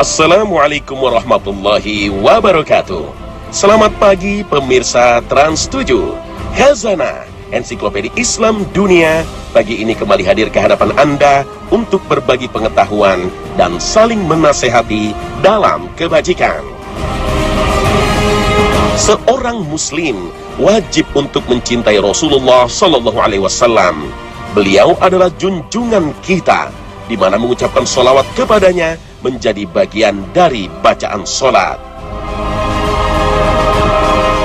Assalamualaikum warahmatullahi wabarakatuh. Selamat pagi pemirsa Trans 7. Khazanah Ensiklopedia Islam Dunia pagi ini kembali hadir ke hadapan Anda untuk berbagi pengetahuan dan saling menasehati dalam kebajikan. Seorang muslim wajib untuk mencintai Rasulullah Sallallahu Alaihi Wasallam. Beliau adalah junjungan kita, di mana mengucapkan sholawat kepadanya menjadi bagian dari bacaan sholat.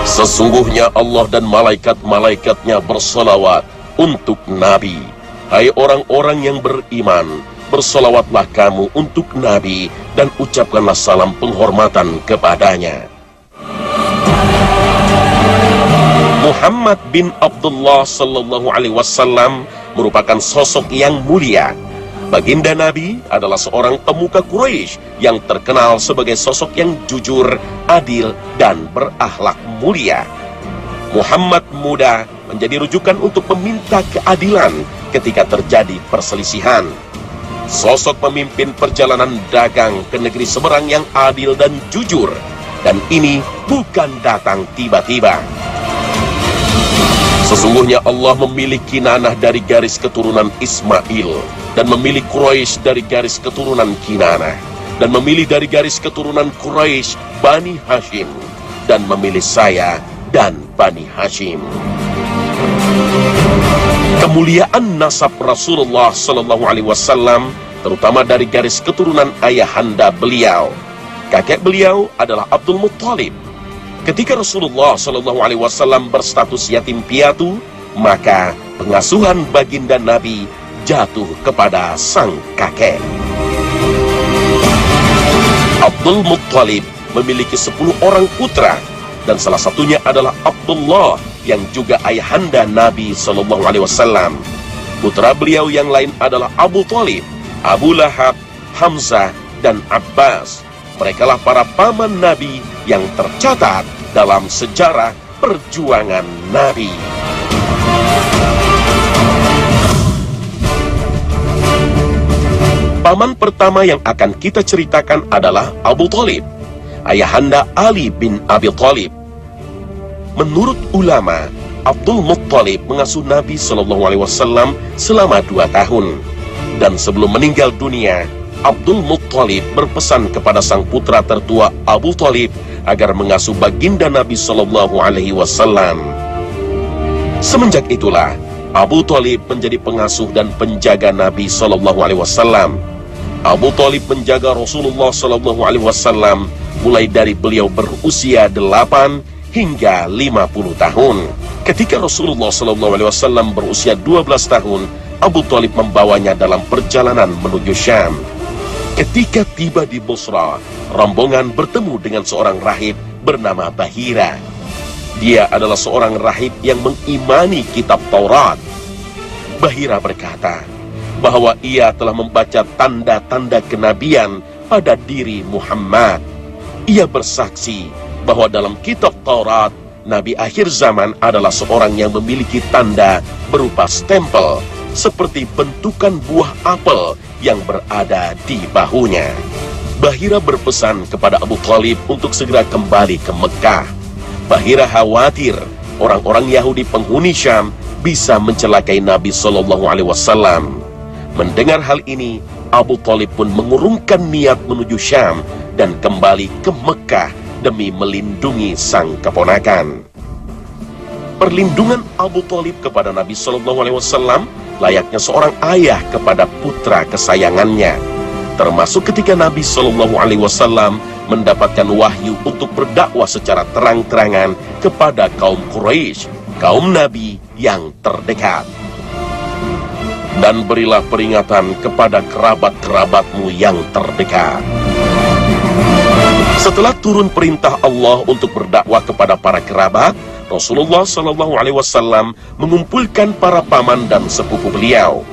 Sesungguhnya Allah dan malaikat-malaikatnya bersolawat untuk Nabi. Hai orang-orang yang beriman, bersolawatlah kamu untuk Nabi dan ucapkanlah salam penghormatan kepadanya. Muhammad bin Abdullah Sallallahu Alaihi Wasallam merupakan sosok yang mulia. Baginda Nabi adalah seorang pemuka Quraisy yang terkenal sebagai sosok yang jujur, adil, dan berakhlak mulia. Muhammad muda menjadi rujukan untuk meminta keadilan ketika terjadi perselisihan. Sosok pemimpin perjalanan dagang ke negeri seberang yang adil dan jujur, dan ini bukan datang tiba-tiba. Sesungguhnya Allah memilih Kinanah dari garis keturunan Ismail, dan memilih Quraisy dari garis keturunan Kinanah, dan memilih dari garis keturunan Quraisy Bani Hashim, dan memilih saya dan Bani Hashim. Kemuliaan nasab Rasulullah Sallallahu Alaihi Wasallam terutama dari garis keturunan ayahanda beliau. Kakek beliau adalah Abdul Muttalib. Ketika Rasulullah Sallallahu Alaihi Wasallam berstatus yatim piatu, maka pengasuhan baginda Nabi jatuh kepada sang kakek. Abdul Muttalib memiliki 10 orang putra, dan salah satunya adalah Abdullah yang juga ayahanda Nabi Sallallahu Alaihi Wasallam. Putra beliau yang lain adalah Abu Thalib, Abu Lahab, Hamzah, dan Abbas. Merekalah para paman Nabi yang tercatat dalam sejarah perjuangan Nabi. Paman pertama yang akan kita ceritakan adalah Abu Thalib, ayahanda Ali bin Abi Thalib. Menurut ulama, Abdul Muttalib mengasuh Nabi Shallallahu Alaihi Wasallam selama 2 tahun, dan sebelum meninggal dunia, Abdul Muttalib berpesan kepada sang putra tertua Abu Thalib agar mengasuh baginda Nabi Shallallahu Alaihi Wasallam. Semenjak itulah Abu Thalib menjadi pengasuh dan penjaga Nabi Shallallahu Alaihi Wasallam. Abu Thalib menjaga Rasulullah Shallallahu Alaihi Wasallam mulai dari beliau berusia 8 hingga 50 tahun. Ketika Rasulullah Shallallahu Alaihi Wasallam berusia 12 tahun, Abu Thalib membawanya dalam perjalanan menuju Syam. Ketika tiba di Bosra, rombongan bertemu dengan seorang rahib bernama Bahira. Dia adalah seorang rahib yang mengimani kitab Taurat. Bahira berkata bahwa ia telah membaca tanda-tanda kenabian pada diri Muhammad. Ia bersaksi bahwa dalam kitab Taurat, Nabi akhir zaman adalah seorang yang memiliki tanda berupa stempel, seperti bentukan buah apel yang berada di bahunya. Bahira berpesan kepada Abu Thalib untuk segera kembali ke Mekah. Bahira khawatir orang-orang Yahudi penghuni Syam bisa mencelakai Nabi Shallallahu Alaihi Wasallam. Mendengar hal ini, Abu Thalib pun mengurungkan niat menuju Syam dan kembali ke Mekah demi melindungi sang keponakan. Perlindungan Abu Thalib kepada Nabi Shallallahu Alaihi Wasallam layaknya seorang ayah kepada putra kesayangannya, termasuk ketika Nabi Shallallahu Alaihi Wasallam mendapatkan wahyu untuk berdakwah secara terang-terangan kepada kaum Quraisy, kaum Nabi yang terdekat. Dan berilah peringatan kepada kerabat-kerabatmu yang terdekat. Setelah turun perintah Allah untuk berdakwah kepada para kerabat, Rasulullah Shallallahu Alaihi Wasallam mengumpulkan para paman dan sepupu beliau.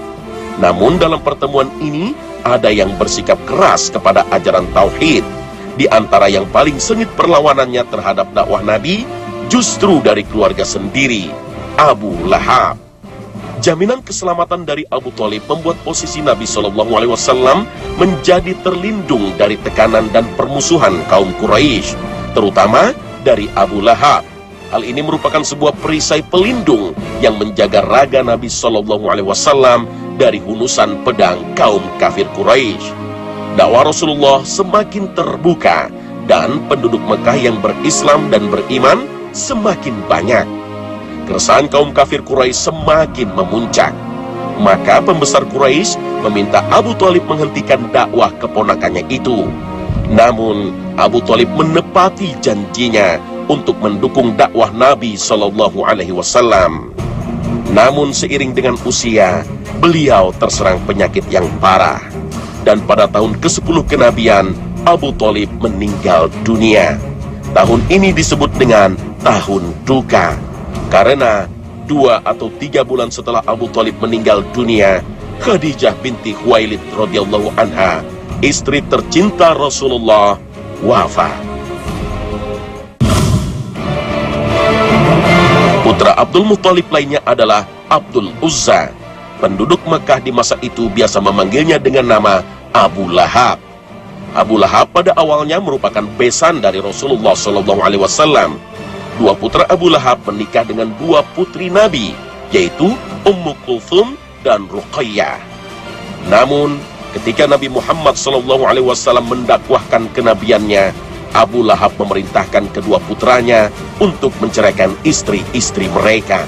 Namun dalam pertemuan ini ada yang bersikap keras kepada ajaran tauhid. Di antara yang paling sengit perlawanannya terhadap dakwah Nabi justru dari keluarga sendiri, Abu Lahab. Jaminan keselamatan dari Abu Thalib membuat posisi Nabi Shallallahu Alaihi Wasallam menjadi terlindung dari tekanan dan permusuhan kaum Quraisy, terutama dari Abu Lahab. Hal ini merupakan sebuah perisai pelindung yang menjaga raga Nabi Shallallahu Alaihi Wasallam dari hunusan pedang kaum kafir Quraisy. Dakwah Rasulullah semakin terbuka dan penduduk Mekah yang berislam dan beriman semakin banyak. Keresahan kaum kafir Quraisy semakin memuncak. Maka pembesar Quraisy meminta Abu Thalib menghentikan dakwah keponakannya itu. Namun Abu Thalib menepati janjinya untuk mendukung dakwah Nabi Shallallahu Alaihi Wasallam. Namun seiring dengan usia, beliau terserang penyakit yang parah. Dan pada tahun ke-10 kenabian, Abu Thalib meninggal dunia. Tahun ini disebut dengan tahun duka, karena 2 atau 3 bulan setelah Abu Thalib meninggal dunia, Khadijah binti Khuwailid radhiyallahu anha, istri tercinta Rasulullah, wafat. Putra Abdul Muthalib lainnya adalah Abdul Uzza. Penduduk Mekah di masa itu biasa memanggilnya dengan nama Abu Lahab. Abu Lahab pada awalnya merupakan besan dari Rasulullah Shallallahu Alaihi Wasallam. 2 putra Abu Lahab menikah dengan 2 putri Nabi, yaitu Ummu Kulthum dan Ruqayyah. Namun, ketika Nabi Muhammad SAW mendakwahkan kenabiannya, Abu Lahab memerintahkan kedua putranya untuk menceraikan istri-istri mereka.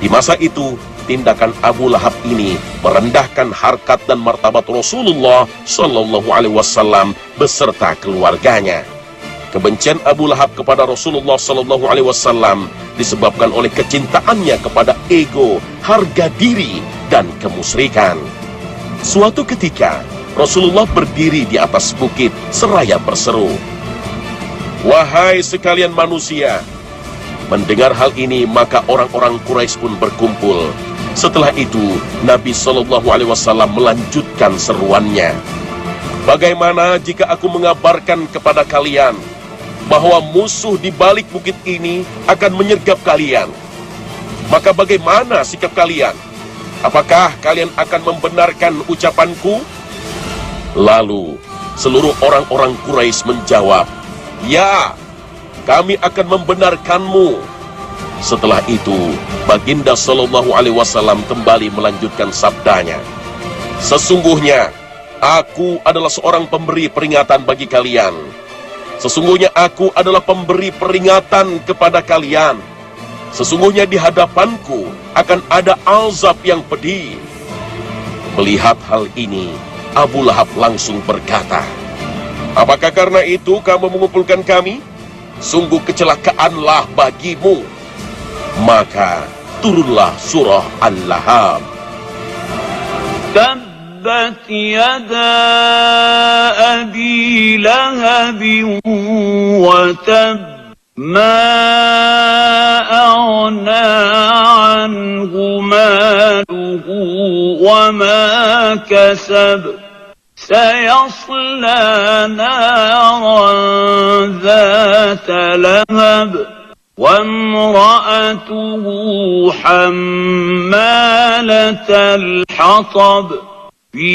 Di masa itu, tindakan Abu Lahab ini merendahkan harkat dan martabat Rasulullah SAW beserta keluarganya. Kebencian Abu Lahab kepada Rasulullah SAW disebabkan oleh kecintaannya kepada ego, harga diri, dan kemusyrikan. Suatu ketika, Rasulullah berdiri di atas bukit seraya berseru, "Wahai sekalian manusia!" Mendengar hal ini, maka orang-orang Quraisy pun berkumpul. Setelah itu, Nabi SAW melanjutkan seruannya, "Bagaimana jika aku mengabarkan kepada kalian bahwa musuh di balik bukit ini akan menyergap kalian? Maka bagaimana sikap kalian? Apakah kalian akan membenarkan ucapanku?" Lalu seluruh orang-orang Quraisy menjawab, "Ya, kami akan membenarkanmu." Setelah itu, Baginda Shallallahu Alaihi Wasallam kembali melanjutkan sabdanya, "Sesungguhnya aku adalah seorang pemberi peringatan bagi kalian. Sesungguhnya aku adalah pemberi peringatan kepada kalian. Sesungguhnya di hadapanku akan ada azab yang pedih." Melihat hal ini, Abu Lahab langsung berkata, "Apakah karena itu kamu mengumpulkan kami? Sungguh kecelakaanlah bagimu." Maka turunlah surah Al-Lahab. Tabbat yada abi lahabin wa tab ma aghna anhu maluhu wa ma kasab sayasla naran dhata lahab وامرأته حمالة الحطب في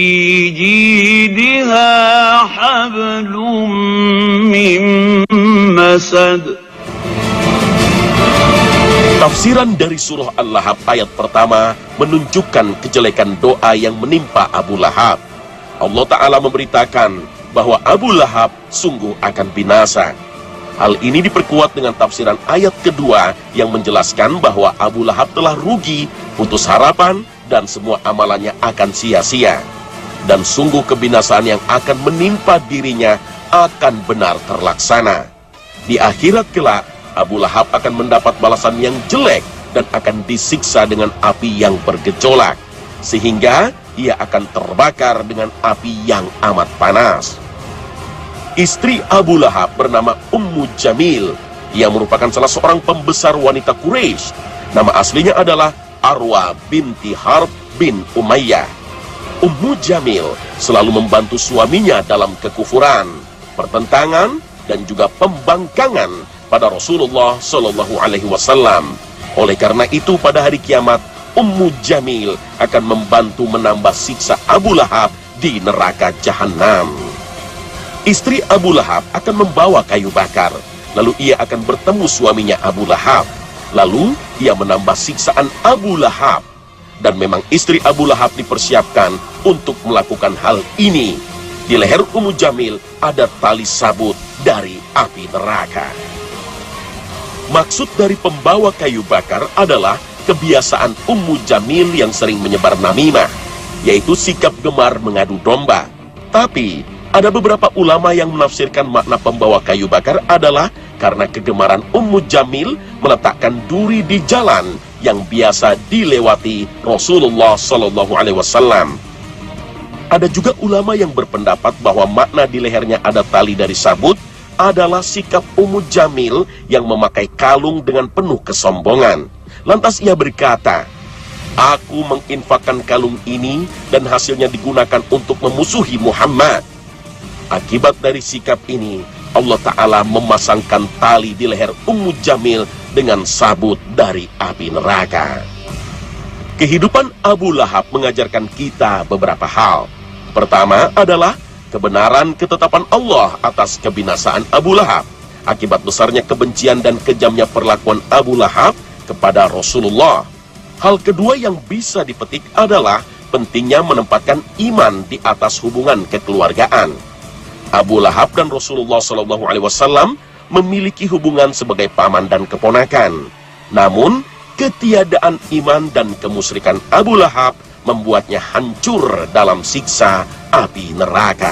جيدها حبل من مسد. Tafsiran dari surah Al-Lahab ayat pertama menunjukkan kejelekan doa yang menimpa Abu Lahab. Allah Ta'ala memberitakan bahwa Abu Lahab sungguh akan binasa. Hal ini diperkuat dengan tafsiran ayat kedua yang menjelaskan bahwa Abu Lahab telah rugi, putus harapan, dan semua amalannya akan sia-sia. Dan sungguh kebinasaan yang akan menimpa dirinya akan benar terlaksana. Di akhirat kelak, Abu Lahab akan mendapat balasan yang jelek dan akan disiksa dengan api yang bergejolak, sehingga ia akan terbakar dengan api yang amat panas. Istri Abu Lahab bernama Ummu Jamil, yang merupakan salah seorang pembesar wanita Quraisy. Nama aslinya adalah Arwa binti Harb bin Umayyah. Ummu Jamil selalu membantu suaminya dalam kekufuran, pertentangan, dan juga pembangkangan pada Rasulullah Shallallahu Alaihi Wasallam. Oleh karena itu, pada hari kiamat, Ummu Jamil akan membantu menambah siksa Abu Lahab di neraka Jahanam. Istri Abu Lahab akan membawa kayu bakar, lalu ia akan bertemu suaminya Abu Lahab. Lalu ia menambah siksaan Abu Lahab. Dan memang istri Abu Lahab dipersiapkan untuk melakukan hal ini. Di leher Ummu Jamil ada tali sabut dari api neraka. Maksud dari pembawa kayu bakar adalah kebiasaan Ummu Jamil yang sering menyebar namimah, yaitu sikap gemar mengadu domba. Tapi ada beberapa ulama yang menafsirkan makna pembawa kayu bakar adalah karena kegemaran Ummu Jamil meletakkan duri di jalan yang biasa dilewati Rasulullah SAW. Ada juga ulama yang berpendapat bahwa makna di lehernya ada tali dari sabut adalah sikap Ummu Jamil yang memakai kalung dengan penuh kesombongan. Lantas ia berkata, "Aku menginfakkan kalung ini dan hasilnya digunakan untuk memusuhi Muhammad." Akibat dari sikap ini, Allah Ta'ala memasangkan tali di leher Ummu Jamil dengan sabut dari api neraka. Kehidupan Abu Lahab mengajarkan kita beberapa hal. Pertama adalah kebenaran ketetapan Allah atas kebinasaan Abu Lahab, akibat besarnya kebencian dan kejamnya perlakuan Abu Lahab kepada Rasulullah. Hal kedua yang bisa dipetik adalah pentingnya menempatkan iman di atas hubungan kekeluargaan. Abu Lahab dan Rasulullah SAW memiliki hubungan sebagai paman dan keponakan. Namun, ketiadaan iman dan kemusyrikan Abu Lahab membuatnya hancur dalam siksa api neraka.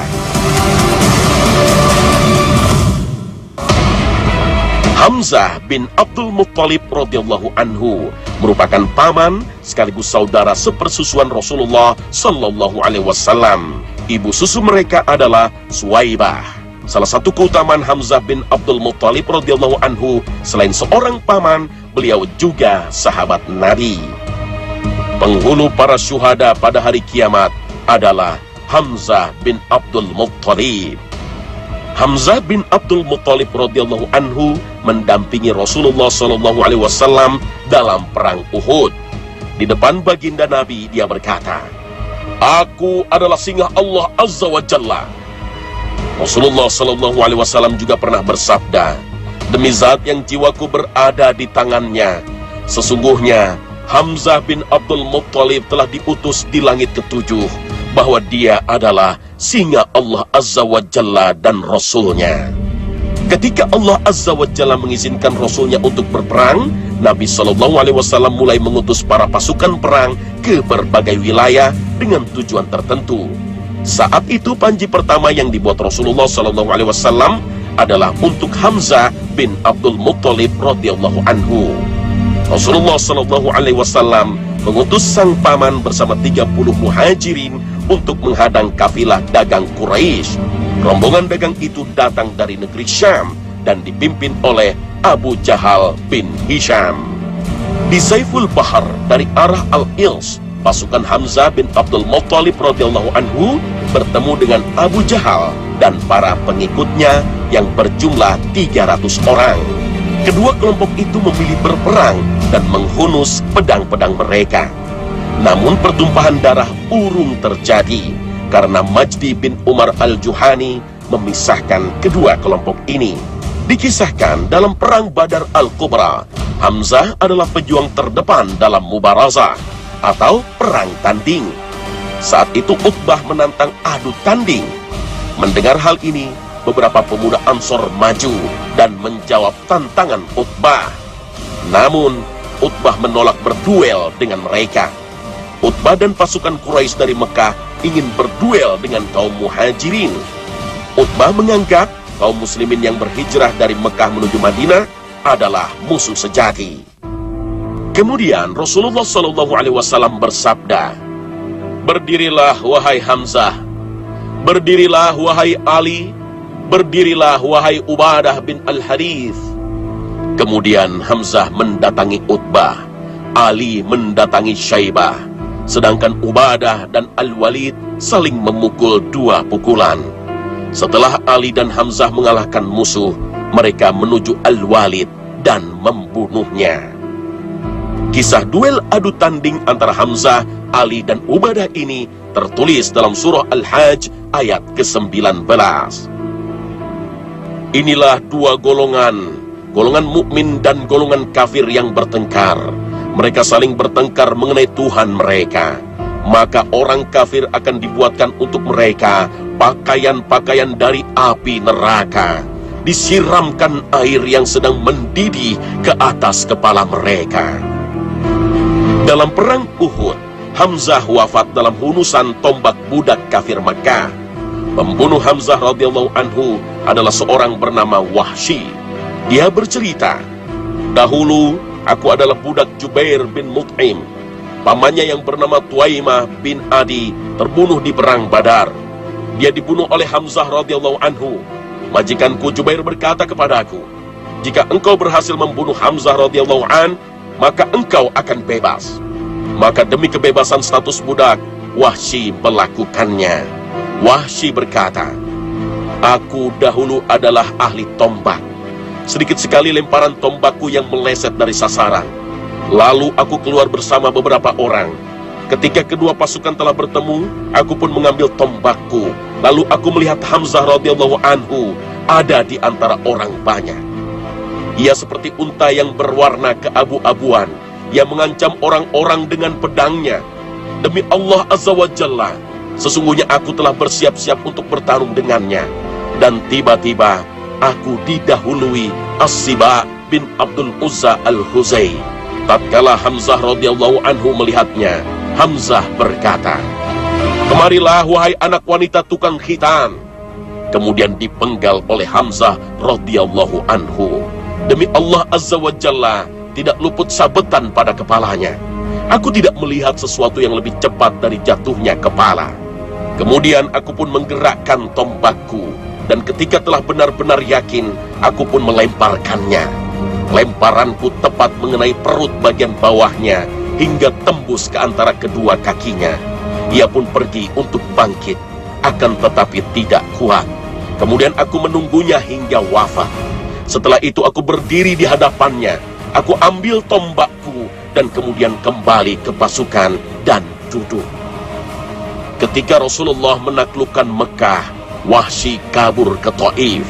Hamzah bin Abdul Muttalib radhiyallahu anhu merupakan paman sekaligus saudara sepersusuan Rasulullah sallallahu alaihi wasallam. Ibu susu mereka adalah Suwaibah. Salah satu keutamaan Hamzah bin Abdul Muttalib radhiyallahu anhu, selain seorang paman, beliau juga sahabat Nabi. Penghulu para syuhada pada hari kiamat adalah Hamzah bin Abdul Muttalib. Hamzah bin Abdul Muttalib radhiyallahu anhu mendampingi Rasulullah SAW dalam perang Uhud. Di depan baginda Nabi dia berkata, "Aku adalah singa Allah Azza wa Jalla." Rasulullah SAW juga pernah bersabda, "Demi zat yang jiwaku berada di tangannya, sesungguhnya Hamzah bin Abdul Muttalib telah diutus di langit ketujuh, bahwa dia adalah singa Allah Azza wa Jalla dan Rasulnya." Ketika Allah Azza wa Jalla mengizinkan Rasulnya untuk berperang, Nabi SAW mulai mengutus para pasukan perang ke berbagai wilayah dengan tujuan tertentu. Saat itu panji pertama yang dibuat Rasulullah SAW adalah untuk Hamzah bin Abdul Muttalib radhiyallahu anhu. Rasulullah SAW mengutus sang paman bersama 30 muhajirin untuk menghadang kafilah dagang Quraisy. Rombongan dagang itu datang dari negeri Syam dan dipimpin oleh Abu Jahal bin Hisham. Di Saiful Bahar dari arah Al-Ils, pasukan Hamzah bin Abdul Muttalib radhiyallahu anhu bertemu dengan Abu Jahal dan para pengikutnya yang berjumlah 300 orang. Kedua kelompok itu memilih berperang dan menghunus pedang-pedang mereka. Namun pertumpahan darah urung terjadi karena Majdi bin Umar al-Juhani memisahkan kedua kelompok ini. Dikisahkan dalam perang Badar al-Kubra, Hamzah adalah pejuang terdepan dalam mubarazah atau perang tanding. Saat itu Utbah menantang adu tanding. Mendengar hal ini, beberapa pemuda Ansor maju dan menjawab tantangan Utbah. Namun, Utbah menolak berduel dengan mereka. Utbah dan pasukan Quraisy dari Mekah ingin berduel dengan kaum muhajirin. Utbah menganggap kaum muslimin yang berhijrah dari Mekah menuju Madinah adalah musuh sejati. Kemudian Rasulullah SAW bersabda, "Berdirilah wahai Hamzah, berdirilah wahai Ali, berdirilah wahai Ubadah bin Al-Harith." Kemudian Hamzah mendatangi Utbah, Ali mendatangi Syaibah, sedangkan Ubadah dan Al-Walid saling memukul 2 pukulan. Setelah Ali dan Hamzah mengalahkan musuh, mereka menuju Al-Walid dan membunuhnya. Kisah duel adu tanding antara Hamzah, Ali, dan Ubadah ini tertulis dalam surah Al-Hajj ayat ke-19. Inilah dua golongan, golongan mukmin dan golongan kafir yang bertengkar. Mereka saling bertengkar mengenai Tuhan mereka. Maka orang kafir akan dibuatkan untuk mereka pakaian-pakaian dari api neraka, disiramkan air yang sedang mendidih ke atas kepala mereka. Dalam perang Uhud, Hamzah wafat dalam hunusan tombak budak kafir Makkah. Pembunuh Hamzah radhiyallahu anhu adalah seorang bernama Wahsy. Dia bercerita, "Dahulu aku adalah budak Jubair bin Mut'im. Pamannya yang bernama Tuaimah bin Adi terbunuh di perang Badar. Dia dibunuh oleh Hamzah radhiyallahu anhu. Majikanku Jubair berkata kepadaku, jika engkau berhasil membunuh Hamzah radhiyallahu an, maka engkau akan bebas. Maka demi kebebasan status budak, Wahsy melakukannya." Wahsy berkata, "Aku dahulu adalah ahli tombak. Sedikit sekali lemparan tombakku yang meleset dari sasaran. Lalu aku keluar bersama beberapa orang. Ketika kedua pasukan telah bertemu, aku pun mengambil tombakku. Lalu aku melihat Hamzah radhiyallahu anhu ada di antara orang banyak. Ia seperti unta yang berwarna keabu-abuan, yang mengancam orang-orang dengan pedangnya. Demi Allah Azza wa Jalla, sesungguhnya aku telah bersiap-siap untuk bertarung dengannya. Dan tiba-tiba aku didahului As-Siba bin Abdul Uzza al-Huzai. Tatkala Hamzah radhiyallahu anhu melihatnya, Hamzah berkata, 'Kemarilah wahai anak wanita tukang khitan.' Kemudian dipenggal oleh Hamzah radhiyallahu anhu. Demi Allah Azza wa Jalla, tidak luput sabetan pada kepalanya. Aku tidak melihat sesuatu yang lebih cepat dari jatuhnya kepala. Kemudian aku pun menggerakkan tombakku, dan ketika telah benar-benar yakin, aku pun melemparkannya. Lemparanku tepat mengenai perut bagian bawahnya, hingga tembus ke antara kedua kakinya. Ia pun pergi untuk bangkit, akan tetapi tidak kuat. Kemudian aku menunggunya hingga wafat. Setelah itu aku berdiri di hadapannya. Aku ambil tombakku, dan kemudian kembali ke pasukan dan duduk." Ketika Rasulullah menaklukkan Mekah, Wahsy kabur ke Taif.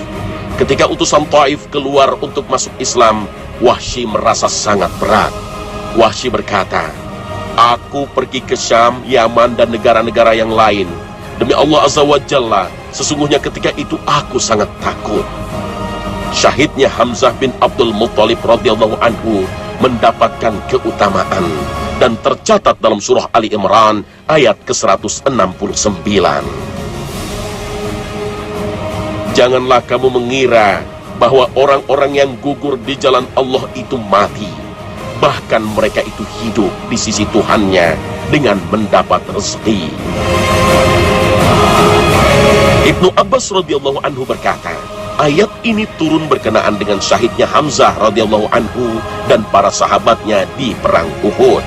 Ketika utusan Taif keluar untuk masuk Islam, Wahsy merasa sangat berat. Wahsy berkata, "Aku pergi ke Syam, Yaman, dan negara-negara yang lain. Demi Allah Azza wa Jalla, sesungguhnya ketika itu aku sangat takut." Syahidnya Hamzah bin Abdul Muttalib radhiyallahu anhu mendapatkan keutamaan dan tercatat dalam surah Ali Imran ayat ke-169. Janganlah kamu mengira bahwa orang-orang yang gugur di jalan Allah itu mati. Bahkan mereka itu hidup di sisi Tuhannya dengan mendapat rezeki. Ibnu Abbas radhiyallahu anhu berkata, ayat ini turun berkenaan dengan syahidnya Hamzah radhiyallahu anhu dan para sahabatnya di perang Uhud.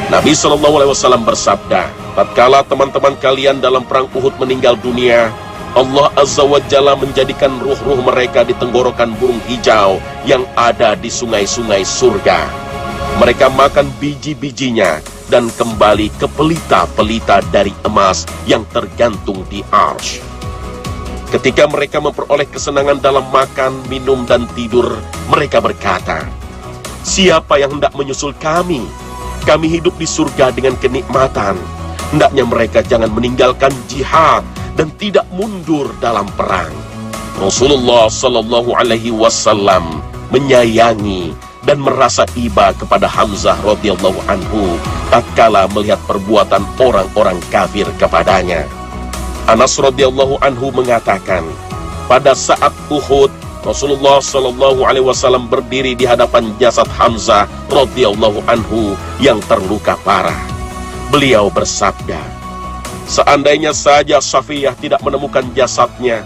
Nabi SAW bersabda, tatkala teman-teman kalian dalam perang Uhud meninggal dunia, Allah Azza wa Jalla menjadikan ruh-ruh mereka di tenggorokan burung hijau yang ada di sungai-sungai surga. Mereka makan biji-bijinya dan kembali ke pelita-pelita dari emas yang tergantung di arsy. Ketika mereka memperoleh kesenangan dalam makan, minum, dan tidur, mereka berkata, siapa yang hendak menyusul kami? Kami hidup di surga dengan kenikmatan. Hendaknya mereka jangan meninggalkan jihad dan tidak mundur dalam perang. Rasulullah Sallallahu Alaihi Wasallam menyayangi dan merasa iba kepada Hamzah radhiyallahu anhu tatkala melihat perbuatan orang-orang kafir kepadanya. Anas radhiyallahu anhu mengatakan, pada saat Uhud, Rasulullah Sallallahu Alaihi Wasallam berdiri di hadapan jasad Hamzah radhiyallahu anhu yang terluka parah. Beliau bersabda, seandainya saja Safiyah tidak menemukan jasadnya,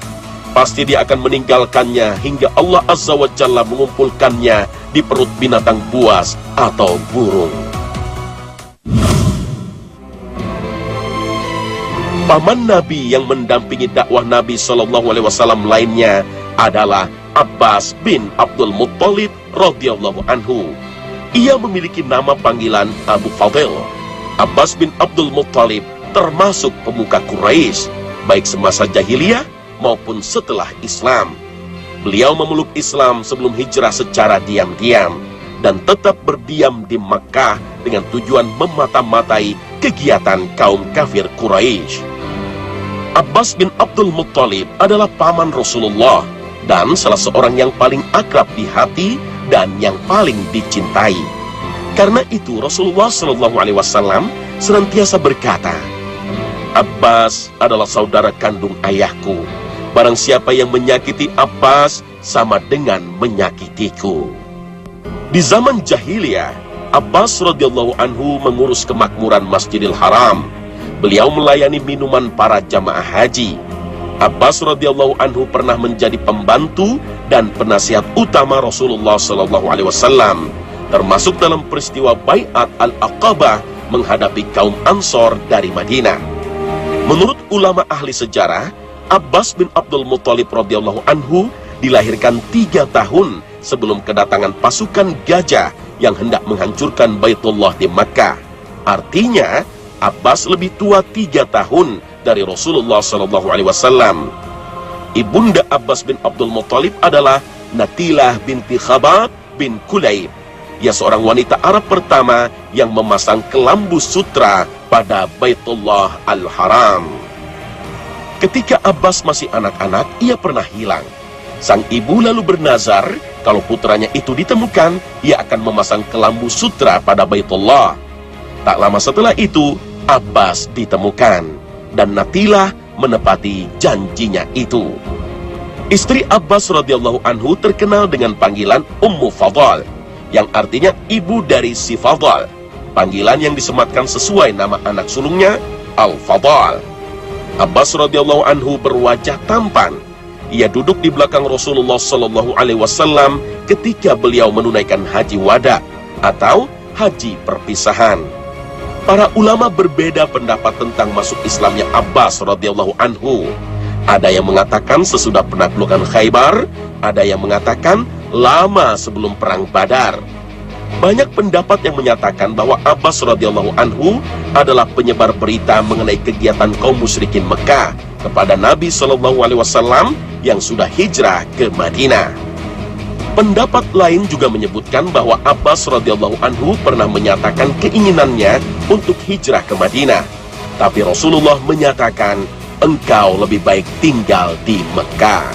pasti dia akan meninggalkannya hingga Allah Azza wa Jalla mengumpulkannya di perut binatang buas atau burung. Paman Nabi yang mendampingi dakwah Nabi Sallallahu Alaihi Wasallam lainnya adalah Abbas bin Abdul Muttalib radhiyallahu anhu. Ia memiliki nama panggilan Abu Fadil. Abbas bin Abdul Muttalib termasuk pemuka Quraisy, baik semasa jahiliyah maupun setelah Islam. Beliau memeluk Islam sebelum hijrah secara diam-diam dan tetap berdiam di Makkah dengan tujuan memata-matai kegiatan kaum kafir Quraisy. Abbas bin Abdul Muttalib adalah paman Rasulullah dan salah seorang yang paling akrab di hati dan yang paling dicintai. Karena itu Rasulullah SAW senantiasa berkata, Abbas adalah saudara kandung ayahku. Barang siapa yang menyakiti Abbas sama dengan menyakitiku. Di zaman jahiliyah, Abbas radhiyallahu anhu mengurus kemakmuran Masjidil Haram. Beliau melayani minuman para jamaah haji. Abbas radhiyallahu anhu pernah menjadi pembantu dan penasihat utama Rasulullah SAW, termasuk dalam peristiwa Bai'at Al-Aqabah menghadapi kaum Ansor dari Madinah. Menurut ulama ahli sejarah, Abbas bin Abdul Muttalib radhiyallahu anhu dilahirkan 3 tahun sebelum kedatangan pasukan gajah yang hendak menghancurkan Baitullah di Makkah. Artinya, Abbas lebih tua 3 tahun dari Rasulullah SAW. Ibunda Abbas bin Abdul Muttalib adalah Natilah binti Khabat bin Kulayb. Ia seorang wanita Arab pertama yang memasang kelambu sutra pada Baitullah Al-Haram. Ketika Abbas masih anak-anak, ia pernah hilang. Sang ibu lalu bernazar, kalau putranya itu ditemukan, ia akan memasang kelambu sutra pada Baitullah. Tak lama setelah itu, Abbas ditemukan, dan Natilah menepati janjinya itu. Istri Abbas radhiyallahu anhu terkenal dengan panggilan Ummu Fadl, yang artinya ibu dari si Fadl. Panggilan yang disematkan sesuai nama anak sulungnya, Al-Fadl. Abbas radhiyallahu anhu berwajah tampan. Ia duduk di belakang Rasulullah SAW ketika beliau menunaikan haji wada atau haji perpisahan. Para ulama berbeda pendapat tentang masuk Islamnya Abbas radhiyallahu anhu. Ada yang mengatakan sesudah penaklukan Khaybar, ada yang mengatakan lama sebelum perang Badar. Banyak pendapat yang menyatakan bahwa Abbas radhiyallahu anhu adalah penyebar berita mengenai kegiatan kaum musyrikin Mekah kepada Nabi SAW yang sudah hijrah ke Madinah. Pendapat lain juga menyebutkan bahwa Abbas radhiyallahu anhu pernah menyatakan keinginannya untuk hijrah ke Madinah. Tapi Rasulullah menyatakan, engkau lebih baik tinggal di Mekah.